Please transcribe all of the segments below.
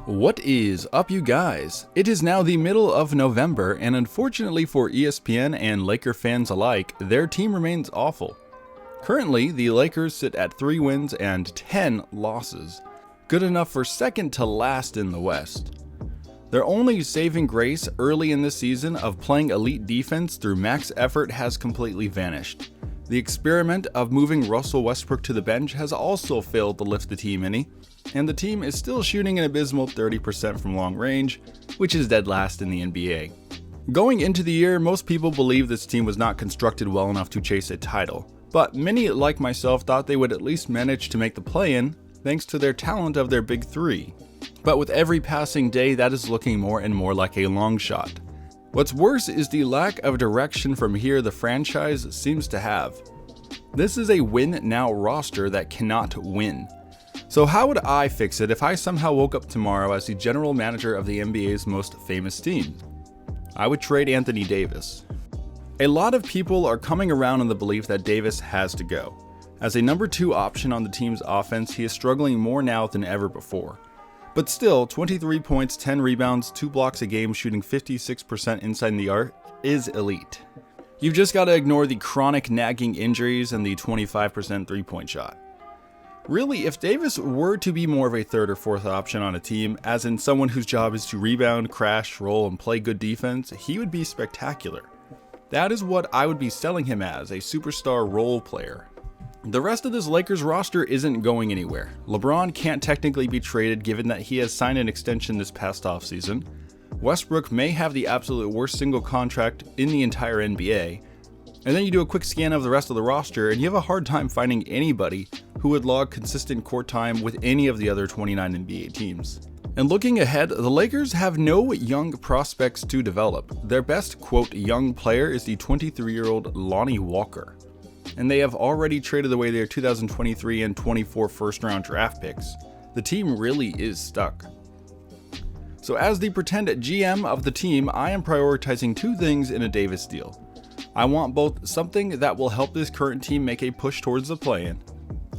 What is up, you guys? It is now the middle of November, and unfortunately for ESPN and Laker fans alike, their team remains awful. Currently, the Lakers sit at 3 wins and 10 losses, good enough for second to last in the West. Their only saving grace early in the season of playing elite defense through max effort has completely vanished. The experiment of moving Russell Westbrook to the bench has also failed to lift the team any, and the team is still shooting an abysmal 30% from long range, which is dead last in the NBA. Going into the year, most people believed this team was not constructed well enough to chase a title, but many like myself thought they would at least manage to make the play-in thanks to their talent of their big three. But with every passing day, that is looking more and more like a long shot. What's worse is the lack of direction from here the franchise seems to have. This is a win-now roster that cannot win. So how would I fix it if I somehow woke up tomorrow as the general manager of the NBA's most famous team? I would trade Anthony Davis. A lot of people are coming around on the belief that Davis has to go. As a number 2 option on the team's offense, he is struggling more now than ever before. But still, 23 points, 10 rebounds, 2 blocks a game, shooting 56% inside the arc is elite. You've just got to ignore the chronic nagging injuries and the 25% three-point shot. Really, if Davis were to be more of a 3rd or 4th option on a team, as in someone whose job is to rebound, crash, roll, and play good defense, he would be spectacular. That is what I would be selling him as, a superstar role player. The rest of this Lakers roster isn't going anywhere. LeBron can't technically be traded given that he has signed an extension this past offseason. Westbrook may have the absolute worst single contract in the entire NBA. And then you do a quick scan of the rest of the roster and you have a hard time finding anybody who would log consistent court time with any of the other 29 NBA teams. And looking ahead, the Lakers have no young prospects to develop. Their best, quote, young player is the 23-year-old Lonnie Walker. And they have already traded away their 2023 and 24 first-round draft picks. The team really is stuck. So as the pretend GM of the team, I am prioritizing 2 things in a Davis deal. I want both something that will help this current team make a push towards the play-in,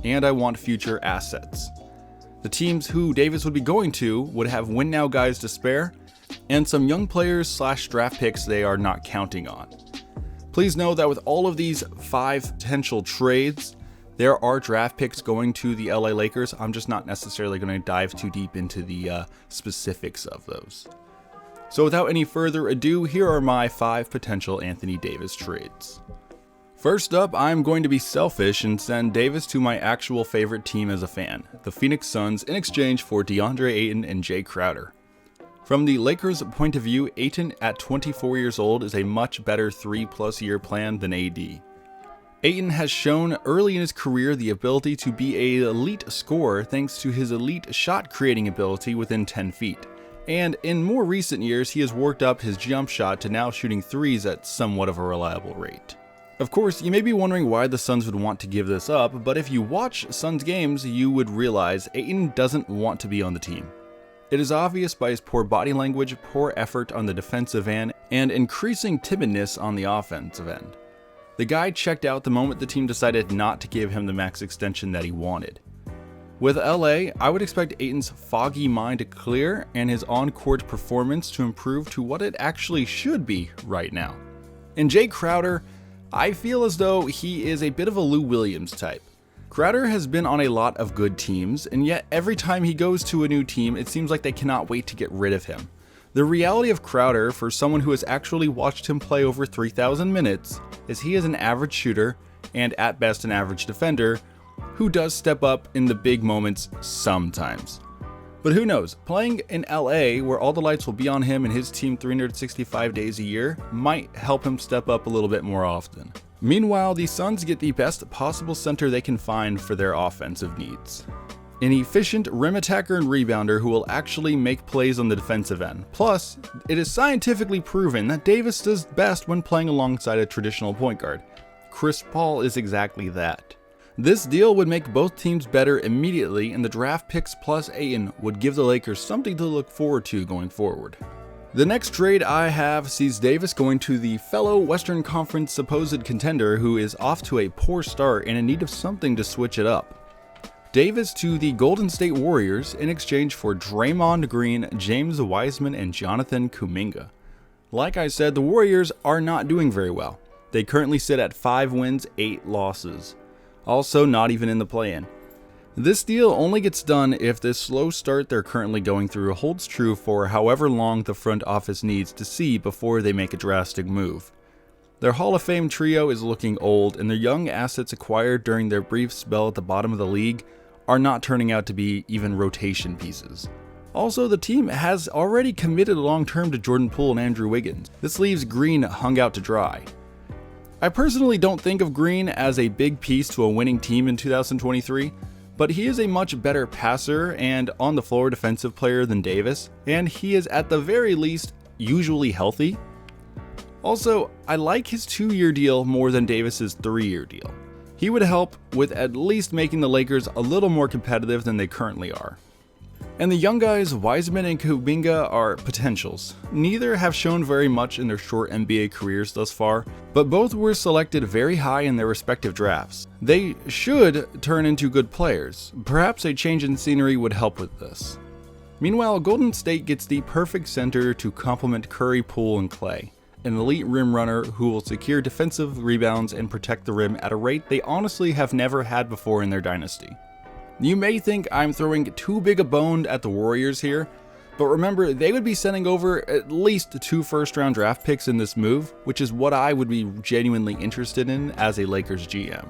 and I want future assets. The teams who Davis would be going to would have win-now guys to spare, and some young players / draft picks they are not counting on. Please know that with all of these 5 potential trades, there are draft picks going to the LA Lakers. I'm just not necessarily going to dive too deep into the specifics of those. So without any further ado, here are my 5 potential Anthony Davis trades. First up, I'm going to be selfish and send Davis to my actual favorite team as a fan, the Phoenix Suns, in exchange for DeAndre Ayton and Jay Crowder. From the Lakers' point of view, Ayton at 24 years old is a much better 3+ year plan than AD. Ayton has shown early in his career the ability to be an elite scorer thanks to his elite shot creating ability within 10 feet. And in more recent years, he has worked up his jump shot to now shooting 3s at somewhat of a reliable rate. Of course, you may be wondering why the Suns would want to give this up, but if you watch Suns games, you would realize Ayton doesn't want to be on the team. It is obvious by his poor body language, poor effort on the defensive end, and increasing timidness on the offensive end. The guy checked out the moment the team decided not to give him the max extension that he wanted. With LA, I would expect Ayton's foggy mind to clear and his on-court performance to improve to what it actually should be right now. In Jay Crowder, I feel as though he is a bit of a Lou Williams type. Crowder has been on a lot of good teams, and yet every time he goes to a new team, it seems like they cannot wait to get rid of him. The reality of Crowder, for someone who has actually watched him play over 3,000 minutes, is he is an average shooter, and at best an average defender, who does step up in the big moments sometimes. But who knows, playing in LA, where all the lights will be on him and his team 365 days a year, might help him step up a little bit more often. Meanwhile, the Suns get the best possible center they can find for their offensive needs. An efficient rim attacker and rebounder who will actually make plays on the defensive end. Plus, it is scientifically proven that Davis does best when playing alongside a traditional point guard. Chris Paul is exactly that. This deal would make both teams better immediately, and the draft picks plus Ayton would give the Lakers something to look forward to going forward. The next trade I have sees Davis going to the fellow Western Conference supposed contender who is off to a poor start and in need of something to switch it up. Davis to the Golden State Warriors in exchange for Draymond Green, James Wiseman, and Jonathan Kuminga. Like I said, the Warriors are not doing very well. They currently sit at 5 wins, 8 losses. Also not even in the play-in. This deal only gets done if this slow start they're currently going through holds true for however long the front office needs to see before they make a drastic move. Their Hall of Fame trio is looking old, and their young assets acquired during their brief spell at the bottom of the league are not turning out to be even rotation pieces. Also, the team has already committed long-term to Jordan Poole and Andrew Wiggins. This leaves Green hung out to dry. I personally don't think of Green as a big piece to a winning team in 2023, but he is a much better passer and on-the-floor defensive player than Davis, and he is at the very least usually healthy. Also, I like his 2-year deal more than Davis's 3-year deal. He would help with at least making the Lakers a little more competitive than they currently are. And the young guys, Wiseman and Kuminga, are potentials. Neither have shown very much in their short NBA careers thus far, but both were selected very high in their respective drafts. They should turn into good players. Perhaps a change in scenery would help with this. Meanwhile, Golden State gets the perfect center to complement Curry, Poole, and Clay. An elite rim runner who will secure defensive rebounds and protect the rim at a rate they honestly have never had before in their dynasty. You may think I'm throwing too big a bone at the Warriors here, but remember, they would be sending over at least 2 first-round draft picks in this move, which is what I would be genuinely interested in as a Lakers GM.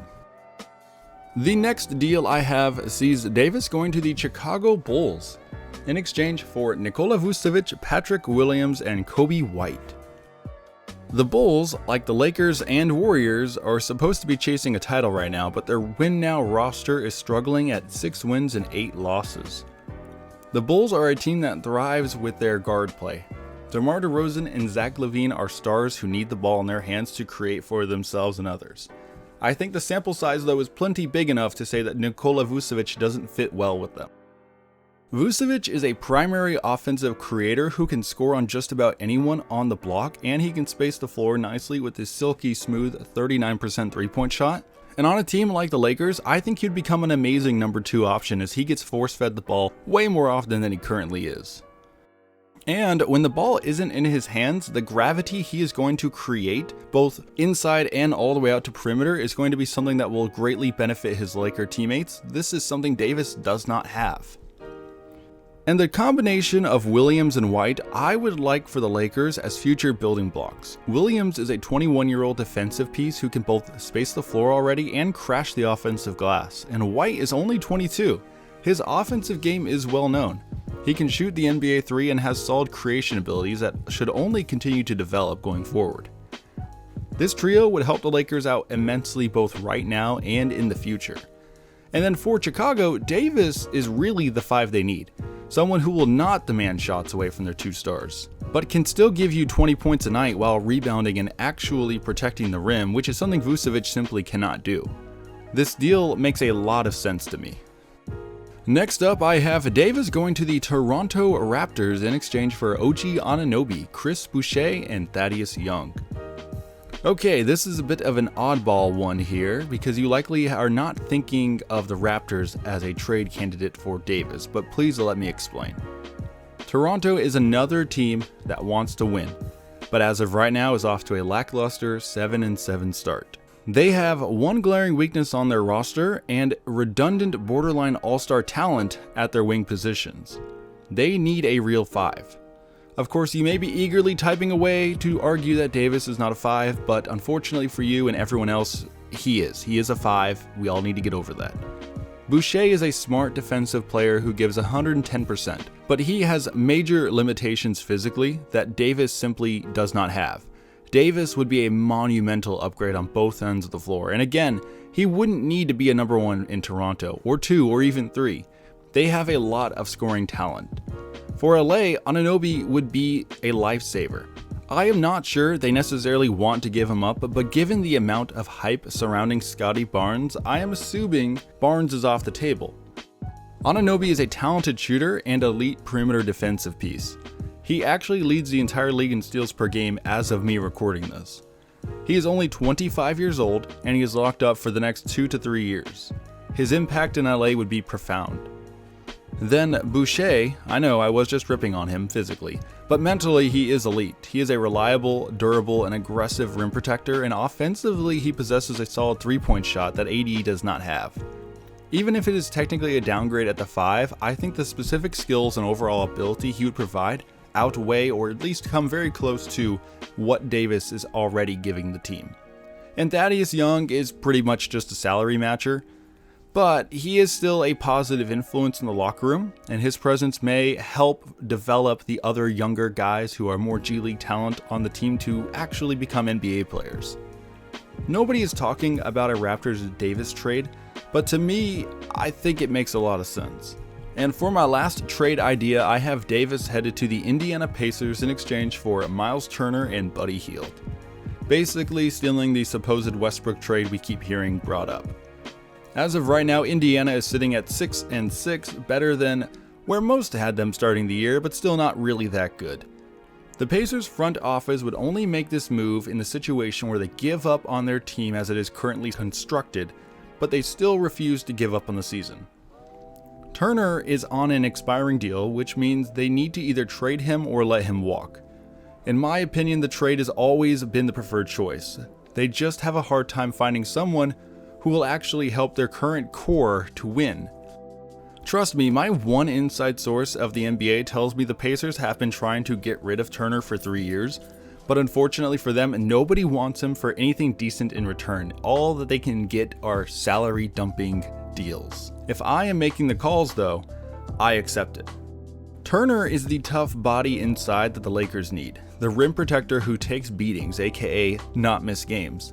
The next deal I have sees Davis going to the Chicago Bulls in exchange for Nikola Vucevic, Patrick Williams, and Coby White. The Bulls, like the Lakers and Warriors, are supposed to be chasing a title right now, but their win now roster is struggling at 6 wins and 8 losses. The Bulls are a team that thrives with their guard play. DeMar DeRozan and Zach LaVine are stars who need the ball in their hands to create for themselves and others. I think the sample size though is plenty big enough to say that Nikola Vucevic doesn't fit well with them. Vucevic is a primary offensive creator who can score on just about anyone on the block, and he can space the floor nicely with his silky smooth 39% 3-point shot. And on a team like the Lakers, I think he'd become an amazing number 2 option as he gets force-fed the ball way more often than he currently is. And when the ball isn't in his hands, the gravity he is going to create, both inside and all the way out to perimeter, is going to be something that will greatly benefit his Laker teammates. This is something Davis does not have. And the combination of Williams and White I would like for the Lakers as future building blocks. Williams is a 21-year-old defensive piece who can both space the floor already and crash the offensive glass, and White is only 22. His offensive game is well known. He can shoot the NBA 3 and has solid creation abilities that should only continue to develop going forward. This trio would help the Lakers out immensely both right now and in the future. And then for Chicago, Davis is really the 5 they need. Someone who will not demand shots away from their 2 stars, but can still give you 20 points a night while rebounding and actually protecting the rim, which is something Vucevic simply cannot do. This deal makes a lot of sense to me. Next up, I have Davis going to the Toronto Raptors in exchange for OG Anunoby, Chris Boucher, and Thaddeus Young. Okay, this is a bit of an oddball one here because you likely are not thinking of the Raptors as a trade candidate for Davis, but please let me explain. Toronto is another team that wants to win, but as of right now is off to a lackluster 7-7 start. They have one glaring weakness on their roster and redundant borderline all-star talent at their wing positions. They need a real 5. Of course, you may be eagerly typing away to argue that Davis is not a 5, but unfortunately for you and everyone else, he is. He is a 5. We all need to get over that. Boucher is a smart defensive player who gives 110%, but he has major limitations physically that Davis simply does not have. Davis would be a monumental upgrade on both ends of the floor, and again, he wouldn't need to be a number 1 in Toronto, or 2, or even 3. They have a lot of scoring talent. For LA, Anunoby would be a lifesaver. I am not sure they necessarily want to give him up, but given the amount of hype surrounding Scotty Barnes, I am assuming Barnes is off the table. Anunoby is a talented shooter and elite perimeter defensive piece. He actually leads the entire league in steals per game as of me recording this. He is only 25 years old and he is locked up for the next 2 to 3 years. his impact in LA would be profound. Then Boucher, I know I was just ripping on him physically, but mentally he is elite. He is a reliable, durable, and aggressive rim protector, and offensively he possesses a solid three-point shot that AD does not have. Even if it is technically a downgrade at the 5, I think the specific skills and overall ability he would provide outweigh or at least come very close to what Davis is already giving the team. And Thaddeus Young is pretty much just a salary matcher, but he is still a positive influence in the locker room, and his presence may help develop the other younger guys who are more G League talent on the team to actually become NBA players. Nobody is talking about a Raptors Davis trade, but to me, I think it makes a lot of sense. And for my last trade idea, I have Davis headed to the Indiana Pacers in exchange for Miles Turner and Buddy Hield. Basically stealing the supposed Westbrook trade we keep hearing brought up. As of right now, Indiana is sitting at 6-6, better than where most had them starting the year, but still not really that good. The Pacers front office would only make this move in the situation where they give up on their team as it is currently constructed, but they still refuse to give up on the season. Turner is on an expiring deal, which means they need to either trade him or let him walk. In my opinion, the trade has always been the preferred choice. They just have a hard time finding someone who will actually help their current core to win. Trust me, my one inside source of the NBA tells me the Pacers have been trying to get rid of Turner for 3 years, but unfortunately for them, nobody wants him for anything decent in return. All that they can get are salary dumping deals. If I am making the calls though, I accept it. Turner is the tough body inside that the Lakers need, the rim protector who takes beatings, aka not miss games.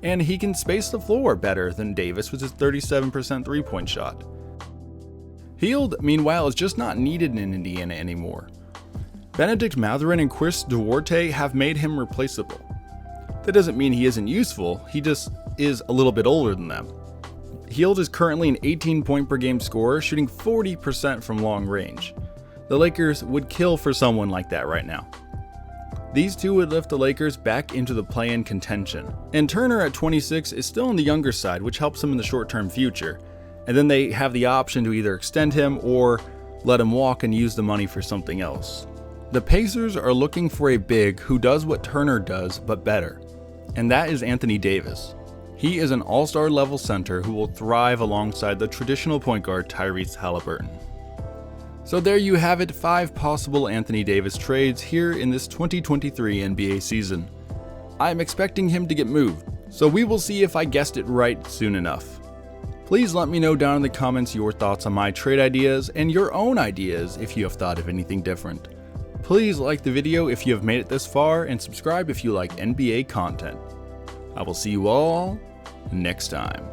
And he can space the floor better than Davis with his 37% three-point shot. Hield, meanwhile, is just not needed in Indiana anymore. Benedict Mathurin and Chris Duarte have made him replaceable. That doesn't mean he isn't useful, he just is a little bit older than them. Hield is currently an 18-point per game scorer, shooting 40% from long range. The Lakers would kill for someone like that right now. These two would lift the Lakers back into the play-in contention. And Turner at 26 is still on the younger side, which helps him in the short-term future. And then they have the option to either extend him or let him walk and use the money for something else. The Pacers are looking for a big who does what Turner does, but better. And that is Anthony Davis. He is an all-star level center who will thrive alongside the traditional point guard Tyrese Haliburton. So there you have it, 5 possible Anthony Davis trades here in this 2023 NBA season. I'm expecting him to get moved, so we will see if I guessed it right soon enough. Please let me know down in the comments your thoughts on my trade ideas and your own ideas if you have thought of anything different. Please like the video if you have made it this far and subscribe if you like NBA content. I will see you all next time.